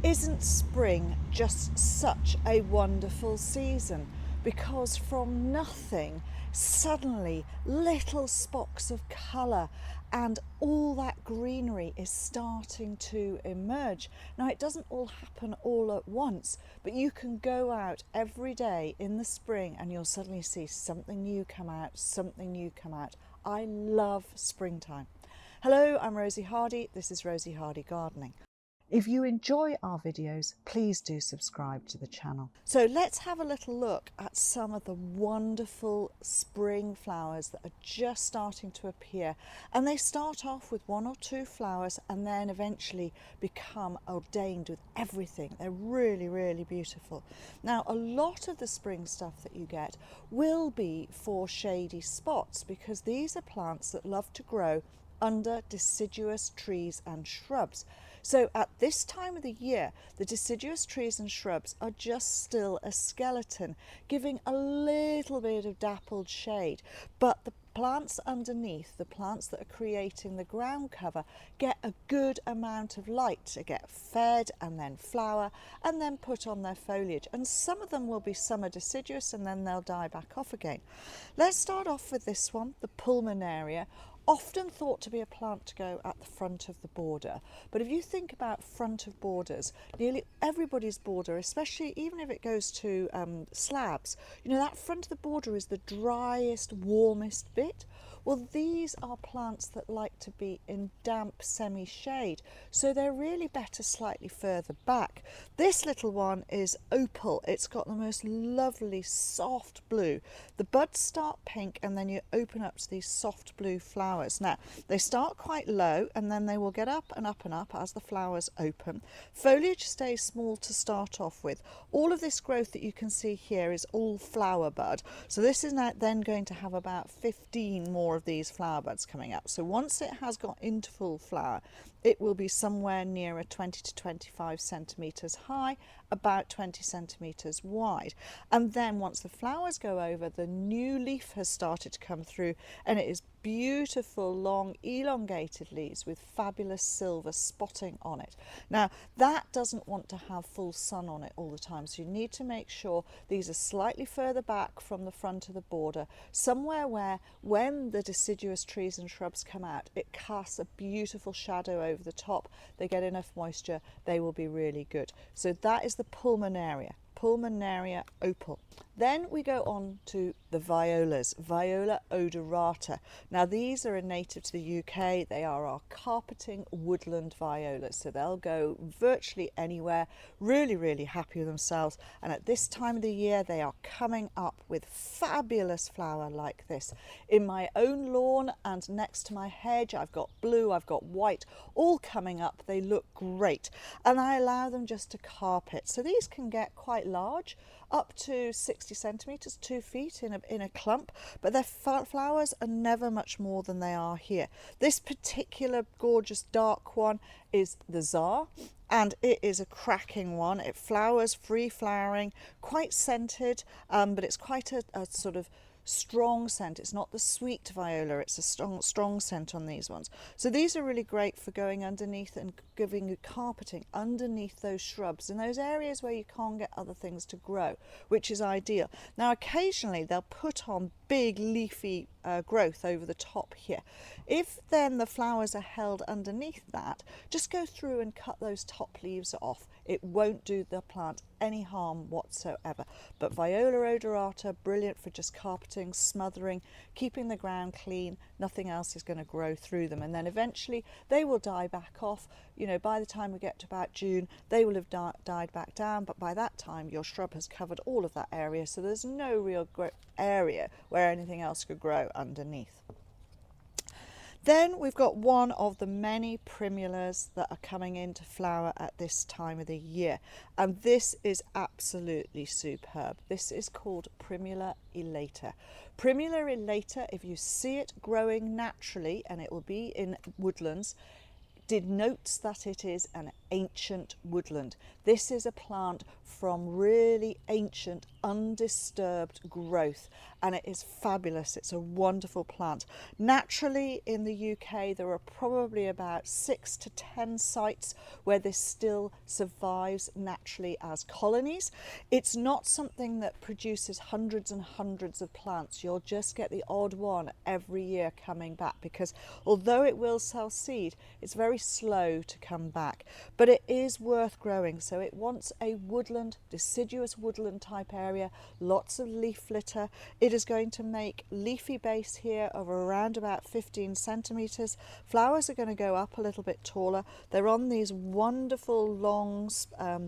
Isn't spring just such a wonderful season? Because from nothing, suddenly little spocks of colour and all that greenery is starting to emerge. Now, it doesn't all happen all at once, but you can go out every day in the spring and you'll suddenly see something new come out, something new come out. I love springtime. Hello, I'm Rosy Hardy. This is Rosy Hardy Gardening. If you enjoy our videos, please do subscribe to the channel. So let's have a little look at some of the wonderful spring flowers that are just starting to appear. And they start off with one or two flowers and then eventually become ordained with everything. They're really, really beautiful. Now, a lot of the spring stuff that you get will be for shady spots because these are plants that love to grow under deciduous trees and shrubs. So at this time of the year, the deciduous trees and shrubs are just still a skeleton, giving a little bit of dappled shade. But the plants underneath, the plants that are creating the ground cover, get a good amount of light to get fed and then flower and then put on their foliage. And some of them will be summer deciduous and then they'll die back off again. Let's start off with this one, the Pulmonaria. Often thought to be a plant to go at the front of the border, but if you think about front of borders, nearly everybody's border, especially even if it goes to slabs, you know, that front of the border is the driest, warmest bit. Well, these are plants that like to be in damp semi-shade, so they're really better slightly further back. This little one is Opal. It's got the most lovely soft blue. The buds start pink and then you open up to these soft blue flowers. Now, they start quite low and then they will get up and up and up as the flowers open. Foliage stays small to start off with. All of this growth that you can see here is all flower bud. So this is now then going to have about 15 more of these flower buds coming up. So once it has got into full flower, it will be somewhere near 20 to 25 centimetres high, about 20 centimetres wide. And then once the flowers go over, the new leaf has started to come through and it is beautiful, long, elongated leaves with fabulous silver spotting on it. Now, that doesn't want to have full sun on it all the time, so you need to make sure these are slightly further back from the front of the border, somewhere where when the deciduous trees and shrubs come out, it casts a beautiful shadow over the top. They get enough moisture, they will be really good. So that is the Pulmonaria Opal. Then we go on to the violas, Viola odorata. Now, these are a native to the UK. They are our carpeting woodland violas, so they'll go virtually anywhere, really, really happy with themselves. And at this time of the year, they are coming up with fabulous flower like this. In my own lawn and next to my hedge, I've got blue, I've got white, all coming up. They look great. And I allow them just to carpet. So these can get quite large, up to 60 centimetres, 2 feet in a clump, but their flowers are never much more than they are here. This particular gorgeous dark one is the Czar, and it is a cracking one. It flowers free flowering, quite scented, but it's quite a sort of strong scent. It's not the sweet viola, it's a strong scent on these ones. So these are really great for going underneath and giving you carpeting underneath those shrubs in those areas where you can't get other things to grow, which is ideal. Now, occasionally they'll put on big leafy growth over the top here. If then the flowers are held underneath that, just go through and cut those top leaves off. It won't do the plant any harm whatsoever. But Viola odorata, brilliant for just carpeting, smothering, keeping the ground clean. Nothing else is going to grow through them, and then eventually they will die back off. You know, by the time we get to about June, they will have died back down, but by that time your shrub has covered all of that area, so there's no real area where anything else could grow underneath. Then we've got one of the many primulas that are coming into flower at this time of the year, and this is absolutely superb. This is called Primula elata. Primula elata, if you see it growing naturally, and it will be in woodlands, denotes that it is an ancient woodland. This is a plant from really ancient, undisturbed growth, and it is fabulous. It's a wonderful plant. Naturally, in the UK, there are probably about 6 to 10 sites where this still survives naturally as colonies. It's not something that produces hundreds and hundreds of plants. You'll just get the odd one every year coming back, because although it will sell seed, it's very slow to come back. But it is worth growing, so it wants a woodland, deciduous woodland type area, lots of leaf litter. It is going to make leafy base here of around about 15 centimetres. Flowers are going to go up a little bit taller. They're on these wonderful long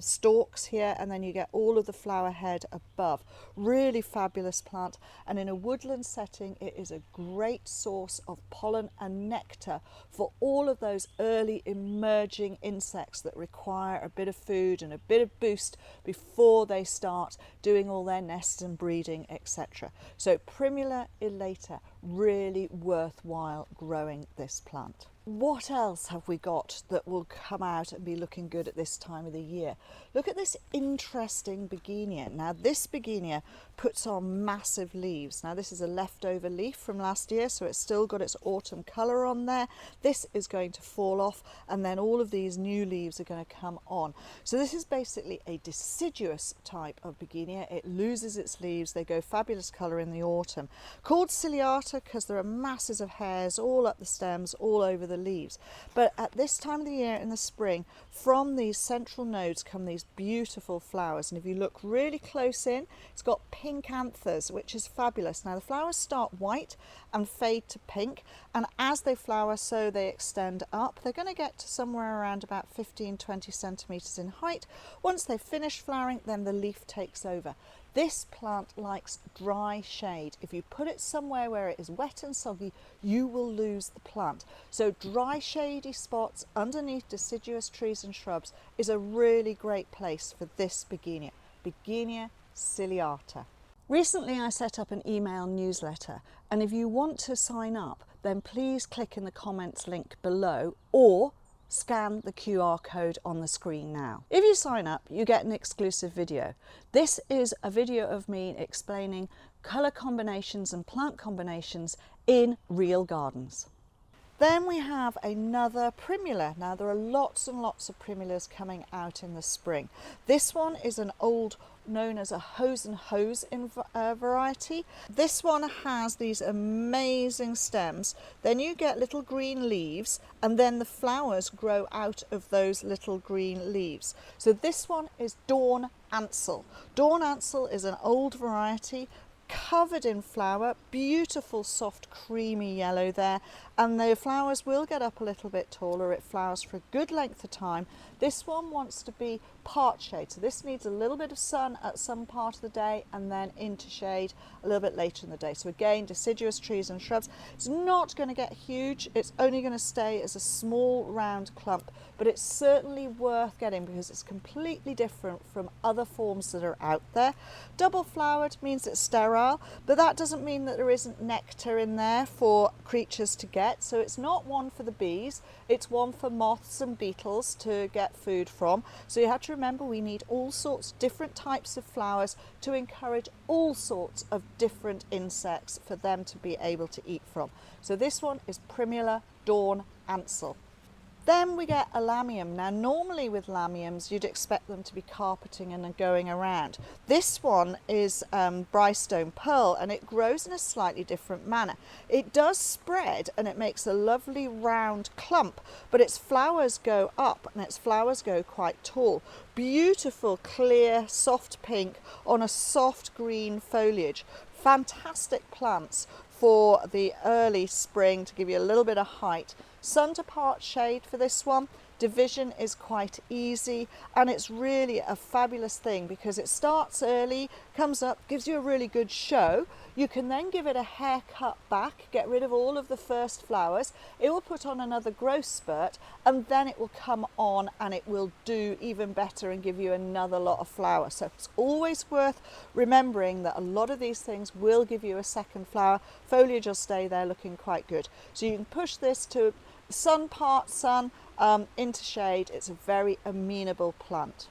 stalks here, and then you get all of the flower head above. Really fabulous plant, and in a woodland setting it is a great source of pollen and nectar for all of those early emerging insects that require a bit of food and a bit of boost before they start doing all their nests and breeding, etc. So Primula elata, really worthwhile growing this plant. What else have we got that will come out and be looking good at this time of the year? Look at this interesting Bergenia. Now this Bergenia puts on massive leaves. Now this is a leftover leaf from last year, so it's still got its autumn colour on there. This is going to fall off, and then all of these new leaves are going to come on. So this is basically a deciduous type of Bergenia. It loses its leaves, they go fabulous colour in the autumn. Called ciliata because there are masses of hairs all up the stems, all over the leaves. But at this time of the year in the spring, from these central nodes come these beautiful flowers, and if you look really close in, it's got pink anthers, which is fabulous. Now the flowers start white and fade to pink, and as they flower so they extend up. They're going to get to somewhere around about 15-20 centimetres in height. Once they finish flowering, then the leaf takes over. This plant likes dry shade. If you put it somewhere where it is wet and soggy, you will lose the plant. So dry shady spots underneath deciduous trees and shrubs is a really great place for this Bergenia. Bergenia ciliata. Recently I set up an email newsletter, and if you want to sign up, then please click in the comments link below or scan the QR code on the screen now. If you sign up, you get an exclusive video. This is a video of me explaining colour combinations and plant combinations in real gardens. Then we have another primula. Now there are lots and lots of primulas coming out in the spring. This one is an old, known as a hose and hose variety. This one has these amazing stems. Then you get little green leaves, and then the flowers grow out of those little green leaves. So this one is Dawn Ansell. Dawn Ansell is an old variety, covered in flower, beautiful soft creamy yellow there, and the flowers will get up a little bit taller. It flowers for a good length of time. This one wants to be part shade, so this needs a little bit of sun at some part of the day and then into shade a little bit later in the day. So again, deciduous trees and shrubs. It's not going to get huge, it's only going to stay as a small round clump, but it's certainly worth getting because it's completely different from other forms that are out there. Double flowered means it's sterile, but that doesn't mean that there isn't nectar in there for creatures to get. So it's not one for the bees, it's one for moths and beetles to get food from. So you have to remember we need all sorts of different types of flowers to encourage all sorts of different insects for them to be able to eat from. So this one is Primula Dawn Ansell. Then we get a Lamium. Now normally with Lamiums you'd expect them to be carpeting and going around. This one is Brightstone Pearl, and it grows in a slightly different manner. It does spread and it makes a lovely round clump, but its flowers go up and its flowers go quite tall. Beautiful clear soft pink on a soft green foliage. Fantastic plants for the early spring to give you a little bit of height. Sun to part shade for this one. Division is quite easy, and it's really a fabulous thing because it starts early, comes up, gives you a really good show. You can then give it a haircut back, get rid of all of the first flowers. It will put on another growth spurt, and then it will come on and it will do even better and give you another lot of flowers. So it's always worth remembering that a lot of these things will give you a second flower. Foliage will stay there looking quite good. So you can push this to sun part sun into shade. It's a very amenable plant.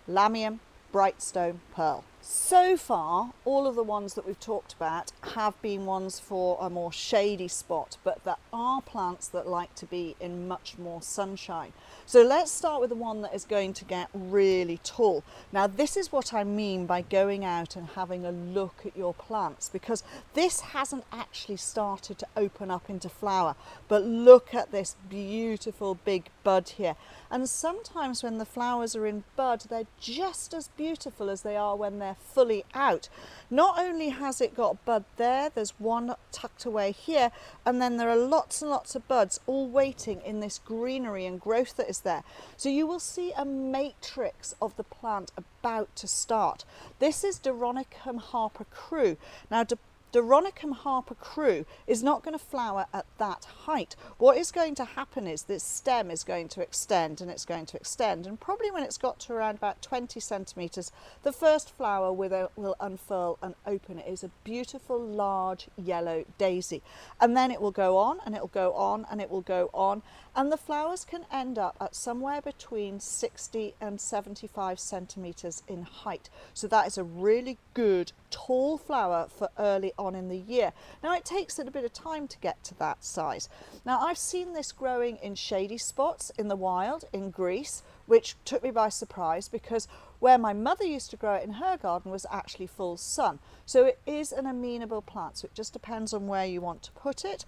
Lamium, Brightstone, Pearl. So far, all of the ones that we've talked about have been ones for a more shady spot, but there are plants that like to be in much more sunshine. So let's start with the one that is going to get really tall. Now, this is what I mean by going out and having a look at your plants, because this hasn't actually started to open up into flower, but look at this beautiful big bud here. And sometimes when the flowers are in bud, they're just as beautiful as they are when they're fully out. Not only has it got bud there, there's one tucked away here, and then there are lots and lots of buds all waiting in this greenery and growth that is there. So you will see a matrix of the plant about to start. This is Doronicum Harpur Crewe. Now, Doronicum Harpur Crewe is not going to flower at that height. What is going to happen is this stem is going to extend, and it's going to extend, and probably when it's got to around about 20 centimetres, the first flower will unfurl and open. It is a beautiful large yellow daisy, and then it will go on and it will go on and it will go on, and the flowers can end up at somewhere between 60 and 75 centimetres in height. So that is a really good tall flower for early on in the year. Now, it takes it a bit of time to get to that size. Now, I've seen this growing in shady spots in the wild in Greece, which took me by surprise, because where my mother used to grow it in her garden was actually full sun. So it is an amenable plant, so it just depends on where you want to put it.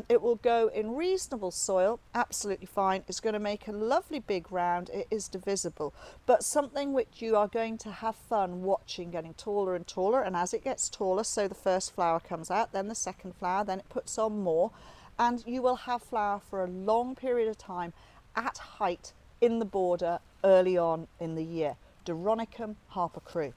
It will go in reasonable soil, absolutely fine. It's going to make a lovely big round. It is divisible, but something which you are going to have fun watching getting taller and taller. And as it gets taller, so the first flower comes out, then the second flower, then it puts on more, and you will have flower for a long period of time at height in the border early on in the year. Doronicum Harpur Crewe.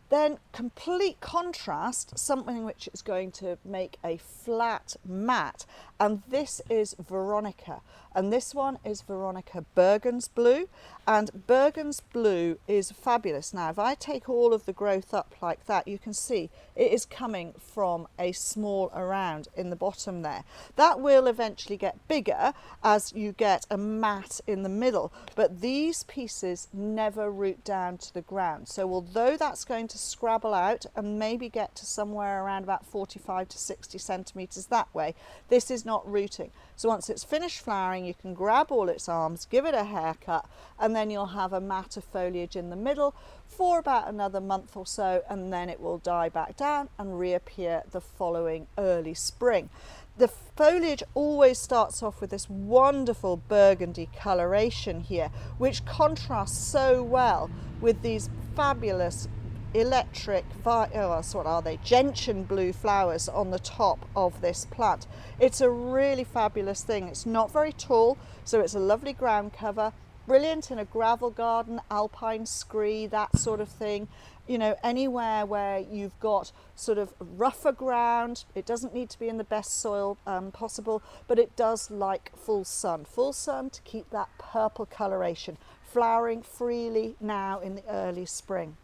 Then, complete contrast, something which is going to make a flat mat, and this is Veronica, and this one is Veronica Bergen's blue, and Bergen's blue is fabulous. Now, if I take all of the growth up like that, you can see it is coming from a small around in the bottom there. That will eventually get bigger as you get a mat in the middle, but these pieces never root down to the ground. So although that's going to scrabble out and maybe get to somewhere around about 45 to 60 centimetres that way, this is not rooting. So once it's finished flowering, you can grab all its arms, give it a haircut, and then you'll have a mat of foliage in the middle for about another month or so, and then it will die back down and reappear the following early spring. The foliage always starts off with this wonderful burgundy coloration here, which contrasts so well with these fabulous electric, gentian blue flowers on the top of this plant. It's a really fabulous thing. It's not very tall, so it's a lovely ground cover, brilliant in a gravel garden, alpine scree, that sort of thing. You know, anywhere where you've got sort of rougher ground. It doesn't need to be in the best soil possible, but it does like full sun to keep that purple coloration, flowering freely now in the early spring.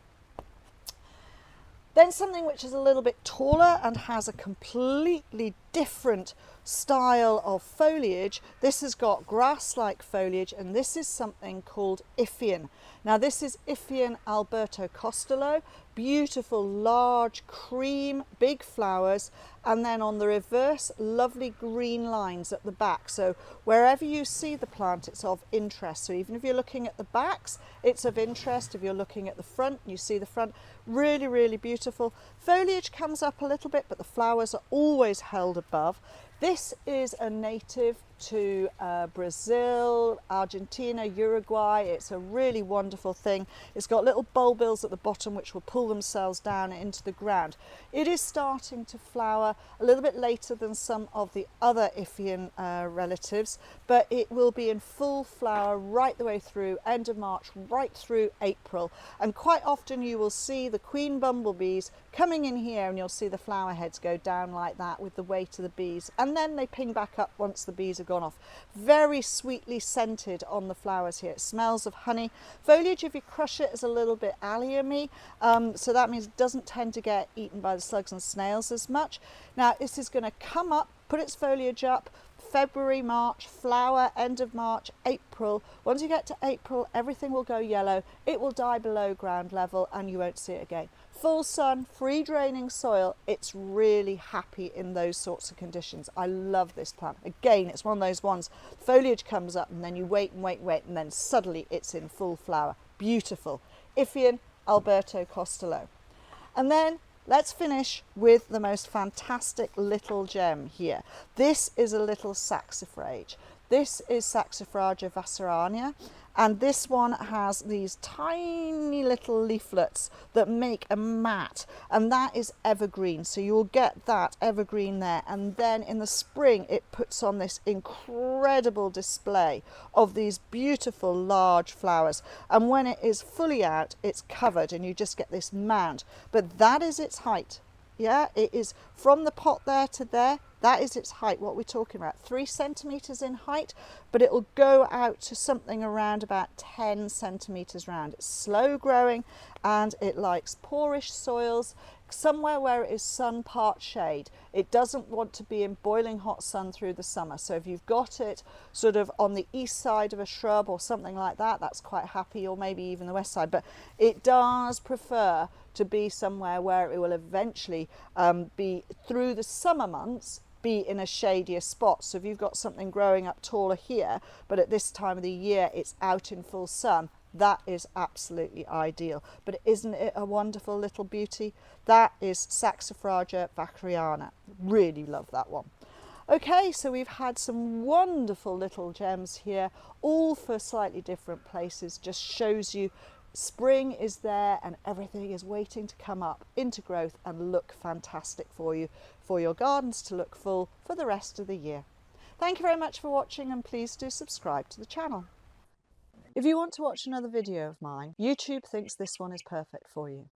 Then something which is a little bit taller and has a completely different style of foliage. This has got grass-like foliage, and this is something called Ipheion. Now, this is Ipheion Alberto Castillo. Beautiful, large, cream, big flowers, and then on the reverse, lovely green lines at the back. So wherever you see the plant, it's of interest. So even if you're looking at the backs, it's of interest. If you're looking at the front, you see the front. Really, really beautiful. Foliage comes up a little bit, but the flowers are always held above. This is a native to Brazil, Argentina, Uruguay. It's a really wonderful thing. It's got little bulbils at the bottom which will pull themselves down into the ground. It is starting to flower a little bit later than some of the other Ipheion relatives, but it will be in full flower right the way through end of March, right through April. And quite often you will see the queen bumblebees coming in here, and you'll see the flower heads go down like that with the weight of the bees, and then they ping back up once the bees are gone off. Very sweetly scented on the flowers here. It smells of honey. Foliage, if you crush it, is a little bit allium-y, so that means it doesn't tend to get eaten by the slugs and snails as much. Now, this is going to come up, put its foliage up, February, March, flower, end of March, April. Once you get to April, everything will go yellow. It will die below ground level and you won't see it again. Full sun, free draining soil, it's really happy in those sorts of conditions. I love this plant. Again, it's one of those ones, foliage comes up and then you wait and wait and wait and then suddenly it's in full flower. Beautiful. Ipheion, Alberto Costello. And then let's finish with the most fantastic little gem here. This is a little saxifrage. This is Saxifraga vaccariana, and this one has these tiny little leaflets that make a mat, and that is evergreen. So you'll get that evergreen there, and then in the spring it puts on this incredible display of these beautiful large flowers, and when it is fully out it's covered and you just get this mound, but that is its height. Yeah, it is from the pot there to there. That is its height. What we're talking about, 3 centimeters in height, but it will go out to something around about 10 centimeters round. It's slow growing and it likes poorish soils, somewhere where it is sun part shade. It doesn't want to be in boiling hot sun through the summer. So if you've got it sort of on the east side of a shrub or something like that, that's quite happy, or maybe even the west side, but it does prefer to be somewhere where it will eventually be through the summer months, be in a shadier spot. So if you've got something growing up taller here, but at this time of the year it's out in full sun, that is absolutely ideal. But isn't it a wonderful little beauty? That is Saxifraga vaccariana. Really love that one. Okay, so we've had some wonderful little gems here, all for slightly different places. Just shows you spring is there and everything is waiting to come up into growth and look fantastic for you, for your gardens to look full for the rest of the year. Thank you very much for watching, and please do subscribe to the channel. If you want to watch another video of mine, YouTube thinks this one is perfect for you.